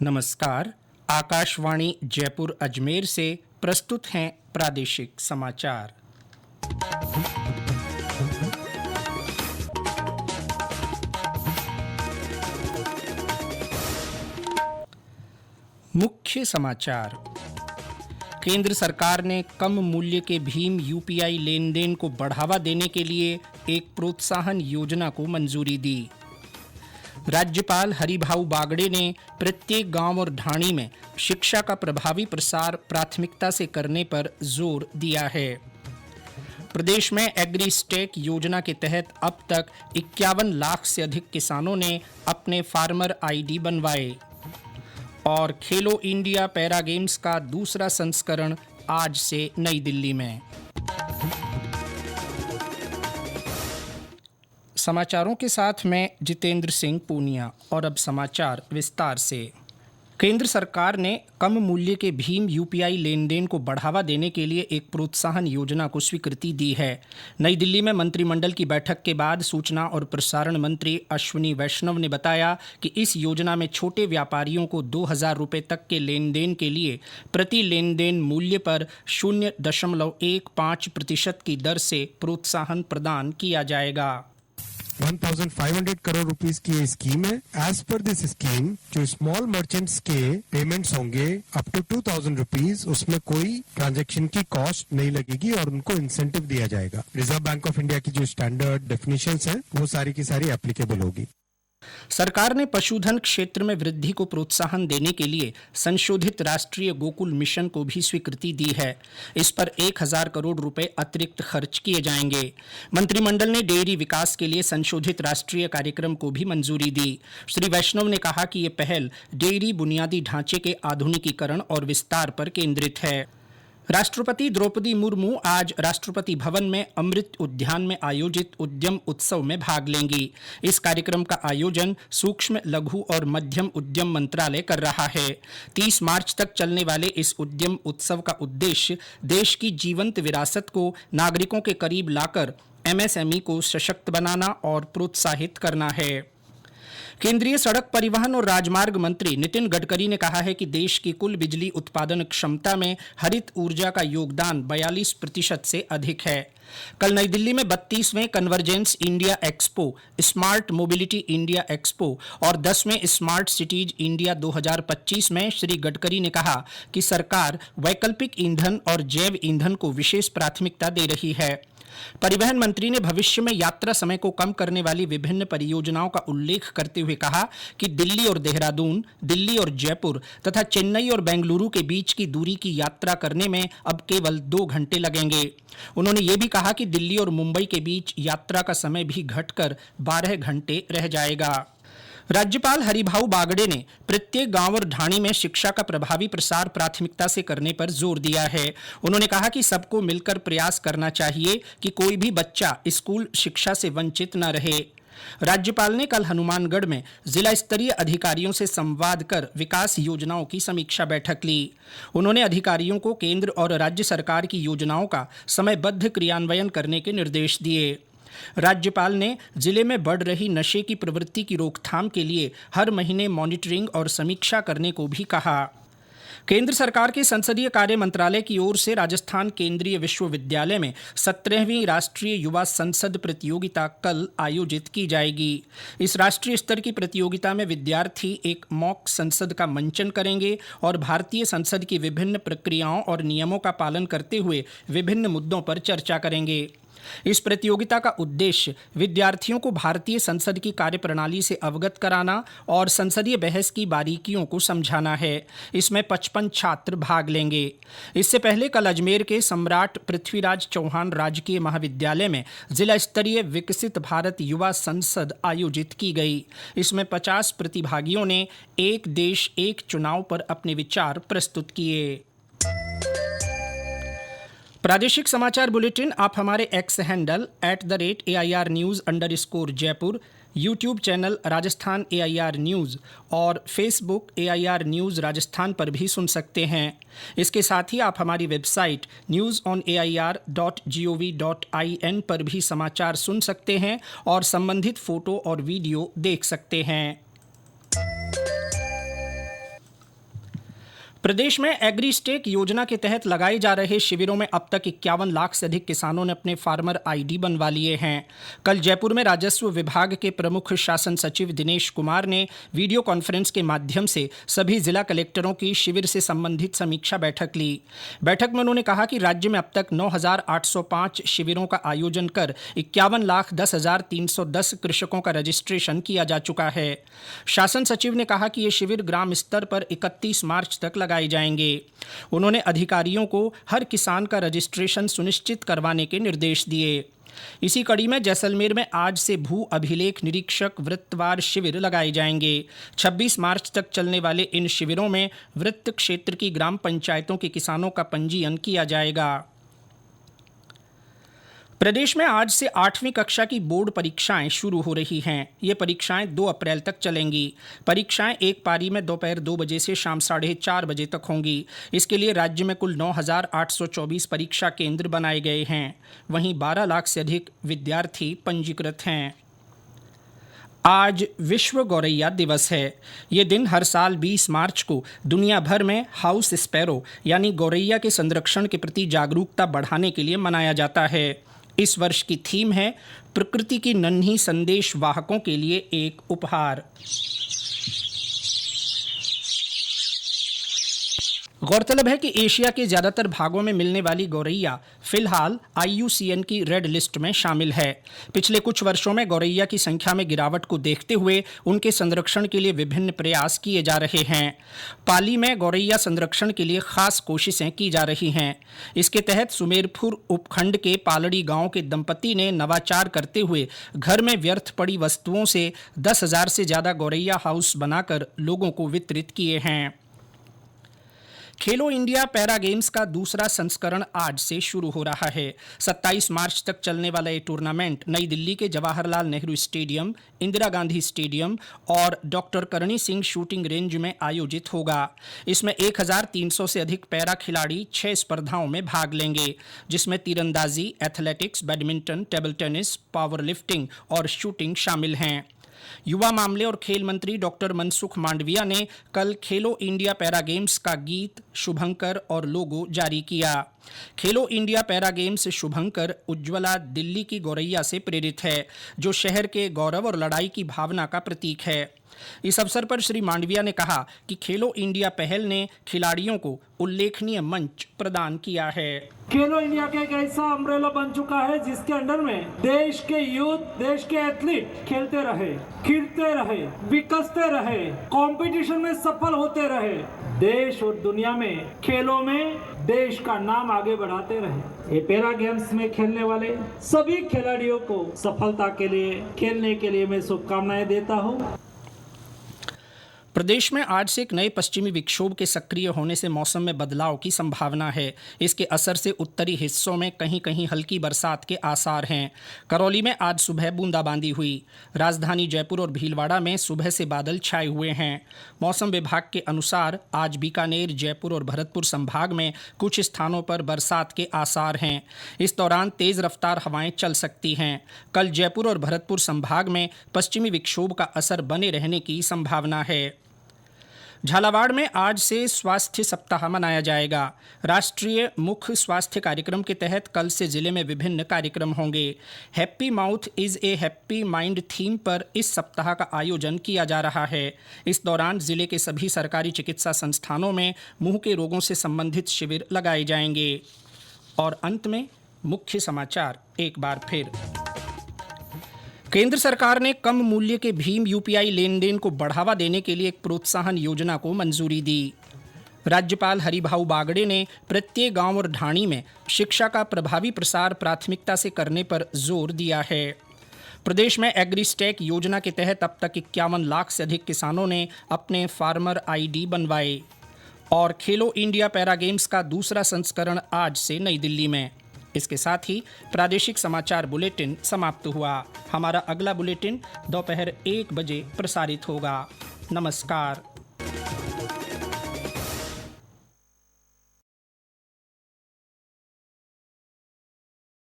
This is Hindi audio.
नमस्कार। आकाशवाणी जयपुर अजमेर से प्रस्तुत हैं प्रादेशिक समाचार। मुख्य समाचार। केंद्र सरकार ने कम मूल्य के भीम यूपीआई लेन देन को बढ़ावा देने के लिए एक प्रोत्साहन योजना को मंजूरी दी। राज्यपाल हरिभाऊ बागड़े ने प्रत्येक गांव और ढाणी में शिक्षा का प्रभावी प्रसार प्राथमिकता से करने पर जोर दिया है। प्रदेश में एग्री स्टेक योजना के तहत अब तक 51 लाख से अधिक किसानों ने अपने फार्मर आईडी बनवाए। और खेलो इंडिया पैरा गेम्स का दूसरा संस्करण आज से नई दिल्ली में। समाचारों के साथ मैं जितेंद्र सिंह पूनिया। और अब समाचार विस्तार से। केंद्र सरकार ने कम मूल्य के भीम यूपीआई लेन देन को बढ़ावा देने के लिए एक प्रोत्साहन योजना को स्वीकृति दी है। नई दिल्ली में मंत्रिमंडल की बैठक के बाद सूचना और प्रसारण मंत्री अश्विनी वैष्णव ने बताया कि इस योजना में छोटे व्यापारियों को 2,000 रुपये तक के लेन देन के लिए प्रति लेन देन मूल्य पर 0.15% की दर से प्रोत्साहन प्रदान किया जाएगा। 1,500 करोड़ रुपीस की ये स्कीम है। एज पर दिस स्कीम जो स्मॉल मर्चेंट्स के पेमेंट्स होंगे अप टू 2,000 रुपीज, उसमें कोई ट्रांजैक्शन की कॉस्ट नहीं लगेगी और उनको इंसेंटिव दिया जाएगा। रिजर्व बैंक ऑफ इंडिया की जो स्टैंडर्ड डेफिनेशंस हैं वो सारी की सारी एप्लीकेबल होगी। सरकार ने पशुधन क्षेत्र में वृद्धि को प्रोत्साहन देने के लिए संशोधित राष्ट्रीय गोकुल मिशन को भी स्वीकृति दी है। इस पर 1,000 करोड़ रुपए अतिरिक्त खर्च किए जाएंगे। मंत्रिमंडल ने डेयरी विकास के लिए संशोधित राष्ट्रीय कार्यक्रम को भी मंजूरी दी। श्री वैष्णव ने कहा कि ये पहल डेयरी बुनियादी ढांचे के आधुनिकीकरण और विस्तार पर केंद्रित है। राष्ट्रपति द्रौपदी मुर्मू आज राष्ट्रपति भवन में अमृत उद्यान में आयोजित उद्यम उत्सव में भाग लेंगी। इस कार्यक्रम का आयोजन सूक्ष्म, लघु और मध्यम उद्यम मंत्रालय कर रहा है। 30 मार्च तक चलने वाले इस उद्यम उत्सव का उद्देश्य देश की जीवंत विरासत को नागरिकों के करीब लाकर एमएसएमई को सशक्त बनाना और प्रोत्साहित करना है। केंद्रीय सड़क परिवहन और राजमार्ग मंत्री नितिन गडकरी ने कहा है कि देश की कुल बिजली उत्पादन क्षमता में हरित ऊर्जा का योगदान 42% से अधिक है। कल नई दिल्ली में 32वें convergence India expo, smart mobility India expo और 10वें स्मार्ट सिटीज इंडिया 2025 में श्री गडकरी ने कहा कि सरकार वैकल्पिक ईंधन और जैव ईंधन को विशेष प्राथमिकता दे रही है। परिवहन मंत्री ने भविष्य में यात्रा समय को कम करने वाली विभिन्न परियोजनाओं का उल्लेख करते हुए कहा कि दिल्ली और देहरादून, दिल्ली और जयपुर तथा चेन्नई और बेंगलुरु के बीच की दूरी की यात्रा करने में अब केवल 2 घंटे लगेंगे। उन्होंने ये भी कहा कि दिल्ली और मुंबई के बीच यात्रा का समय भी घटकर 12 घंटे रह जाएगा। राज्यपाल हरिभाऊ बागड़े ने प्रत्येक गांव और ढाणी में शिक्षा का प्रभावी प्रसार प्राथमिकता से करने पर जोर दिया है। उन्होंने कहा कि सबको मिलकर प्रयास करना चाहिए कि कोई भी बच्चा स्कूल शिक्षा से वंचित न रहे। राज्यपाल ने कल हनुमानगढ़ में जिला स्तरीय अधिकारियों से संवाद कर विकास योजनाओं की समीक्षा बैठक ली। उन्होंने अधिकारियों को केंद्र और राज्य सरकार की योजनाओं का समयबद्ध क्रियान्वयन करने के निर्देश दिए। राज्यपाल ने जिले में बढ़ रही नशे की प्रवृत्ति की रोकथाम के लिए हर महीने मॉनिटरिंग और समीक्षा करने को भी कहा। केंद्र सरकार के संसदीय कार्य मंत्रालय की ओर से राजस्थान केंद्रीय विश्वविद्यालय में 17वीं राष्ट्रीय युवा संसद प्रतियोगिता कल आयोजित की जाएगी। इस राष्ट्रीय स्तर की प्रतियोगिता में विद्यार्थी एक मॉक संसद का मंचन करेंगे और भारतीय संसद की विभिन्न प्रक्रियाओं और नियमों का पालन करते हुए विभिन्न मुद्दों पर चर्चा करेंगे। इस प्रतियोगिता का उद्देश्य विद्यार्थियों को भारतीय संसद की कार्यप्रणाली से अवगत कराना और संसदीय बहस की बारीकियों को समझाना है। इसमें 55 छात्र भाग लेंगे। इससे पहले कल अजमेर के सम्राट पृथ्वीराज चौहान राजकीय महाविद्यालय में जिला स्तरीय विकसित भारत युवा संसद आयोजित की गई। इसमें 50 प्रतिभागियों ने एक देश एक चुनाव पर अपने विचार प्रस्तुत किए। प्रादेशिक समाचार बुलेटिन आप हमारे x handle @AIR News_ Jaipur, YouTube channel Rajasthan AIR news और फेसबुक AIR न्यूज़ राजस्थान पर भी सुन सकते हैं। इसके साथ ही आप हमारी वेबसाइट newsonair.gov.in पर भी समाचार सुन सकते हैं और संबंधित फोटो और वीडियो देख सकते हैं। प्रदेश में एग्रीस्टेक योजना के तहत लगाए जा रहे शिविरों में अब तक 51 लाख से अधिक किसानों ने अपने फार्मर आईडी बनवा लिए हैं। कल जयपुर में राजस्व विभाग के प्रमुख शासन सचिव दिनेश कुमार ने वीडियो कॉन्फ्रेंस के माध्यम से सभी जिला कलेक्टरों की शिविर से संबंधित समीक्षा बैठक ली। बैठक में उन्होंने कहा कि राज्य में अब तक 9,805 शिविरों का आयोजन कर 51,10,310 कृषकों का रजिस्ट्रेशन किया जा चुका है। शासन सचिव ने कहा कि ये शिविर ग्राम स्तर पर 31 मार्च तक लगाए जाएंगे। उन्होंने अधिकारियों को हर किसान का रजिस्ट्रेशन सुनिश्चित करवाने के निर्देश दिए। इसी कड़ी में जैसलमेर में आज से भू अभिलेख निरीक्षक वृत्तवार शिविर लगाए जाएंगे। 26 मार्च तक चलने वाले इन शिविरों में वृत्त क्षेत्र की ग्राम पंचायतों के किसानों का पंजीयन किया जाएगा। प्रदेश में आज से 8वीं कक्षा की बोर्ड परीक्षाएं शुरू हो रही हैं। ये परीक्षाएं 2 अप्रैल तक चलेंगी। परीक्षाएं एक पारी में दोपहर 2 बजे से शाम 4:30 बजे तक होंगी। इसके लिए राज्य में कुल 9,824 परीक्षा केंद्र बनाए गए हैं। वहीं 12 लाख से अधिक विद्यार्थी पंजीकृत हैं। आज विश्व गौरैया दिवस है। ये दिन हर साल 20 मार्च को दुनिया भर में हाउस स्पैरो यानी गौरैया के संरक्षण के प्रति जागरूकता बढ़ाने के लिए मनाया जाता है। इस वर्ष की थीम है प्रकृति की नन्ही संदेश वाहकों के लिए एक उपहार। गौरतलब है कि एशिया के ज्यादातर भागों में मिलने वाली गौरैया फिलहाल IUCN की रेड लिस्ट में शामिल है। पिछले कुछ वर्षों में गौरैया की संख्या में गिरावट को देखते हुए उनके संरक्षण के लिए विभिन्न प्रयास किए जा रहे हैं। पाली में गौरैया संरक्षण के लिए खास कोशिशें की जा रही हैं। इसके तहत सुमेरपुर उपखंड के पालड़ी गांव के दंपति ने नवाचार करते हुए घर में व्यर्थ पड़ी वस्तुओं से 10,000 से ज्यादा गौरैया हाउस बनाकर लोगों को वितरित किए हैं। खेलो इंडिया पैरा गेम्स का दूसरा संस्करण आज से शुरू हो रहा है। 27 मार्च तक चलने वाला ये टूर्नामेंट नई दिल्ली के जवाहरलाल नेहरू स्टेडियम, इंदिरा गांधी स्टेडियम और doctor Karni Singh shooting range में आयोजित होगा। इसमें 1,300 से अधिक पैरा खिलाड़ी 6 स्पर्धाओं में भाग लेंगे, जिसमें तीरंदाजी, athletics, badminton, table tennis, power lifting और शूटिंग शामिल हैं। युवा मामले और खेल मंत्री डॉक्टर मनसुख मांडविया ने कल खेलो इंडिया पैरा गेम्स का गीत, शुभंकर और लोगो जारी किया। खेलो इंडिया पैरा गेम्स शुभंकर उज्ज्वला दिल्ली की गौरैया से प्रेरित है, जो शहर के गौरव और लड़ाई की भावना का प्रतीक है। इस अवसर पर श्री मांडविया ने कहा कि खेलो इंडिया पहल ने खिलाड़ियों को उल्लेखनीय मंच प्रदान किया है। खेलो इंडिया का एक ऐसा अम्ब्रेला बन चुका है जिसके अंडर में देश के यूथ, देश के एथलीट खेलते रहे, खिलते रहे, विकसते रहे, कंपटीशन में सफल होते रहे, देश और दुनिया में खेलों में देश का नाम आगे बढ़ाते रहे। ये पैरा गेम्स में खेलने वाले सभी खिलाड़ियों को सफलता के लिए, खेलने के लिए मैं शुभकामनाएं देता हूँ। प्रदेश में आज से एक नए पश्चिमी विक्षोभ के सक्रिय होने से मौसम में बदलाव की संभावना है। इसके असर से उत्तरी हिस्सों में कहीं कहीं हल्की बरसात के आसार हैं। करौली में आज सुबह बूंदाबांदी हुई। राजधानी जयपुर और भीलवाड़ा में सुबह से बादल छाए हुए हैं। मौसम विभाग के अनुसार आज बीकानेर, जयपुर और भरतपुर संभाग में कुछ स्थानों पर बरसात के आसार हैं। इस दौरान तेज रफ्तार हवाएं चल सकती हैं। कल जयपुर और भरतपुर संभाग में पश्चिमी विक्षोभ का असर बने रहने की संभावना है। झालावाड़ में आज से स्वास्थ्य सप्ताह मनाया जाएगा। राष्ट्रीय मुख्य स्वास्थ्य कार्यक्रम के तहत कल से जिले में विभिन्न कार्यक्रम होंगे। Happy mouth is a happy mind theme पर इस सप्ताह का आयोजन किया जा रहा है। इस दौरान जिले के सभी सरकारी चिकित्सा संस्थानों में मुंह के रोगों से संबंधित शिविर लगाए जाएंगे। और अंत में मुख्य समाचार एक बार फिर। केंद्र सरकार ने कम मूल्य के भीम UPI लेन देन को बढ़ावा देने के लिए एक प्रोत्साहन योजना को मंजूरी दी। राज्यपाल हरिभाऊ बागड़े ने प्रत्येक गांव और ढाणी में शिक्षा का प्रभावी प्रसार प्राथमिकता से करने पर जोर दिया है। प्रदेश में एग्रीस्टेक योजना के तहत अब तक 51 लाख से अधिक किसानों ने अपने फार्मर ID बनवाए। और खेलो इंडिया पैरा गेम्स का दूसरा संस्करण आज से नई दिल्ली में। इसके साथ ही प्रादेशिक समाचार बुलेटिन समाप्त हुआ। हमारा अगला बुलेटिन दोपहर 1 बजे प्रसारित होगा। नमस्कार।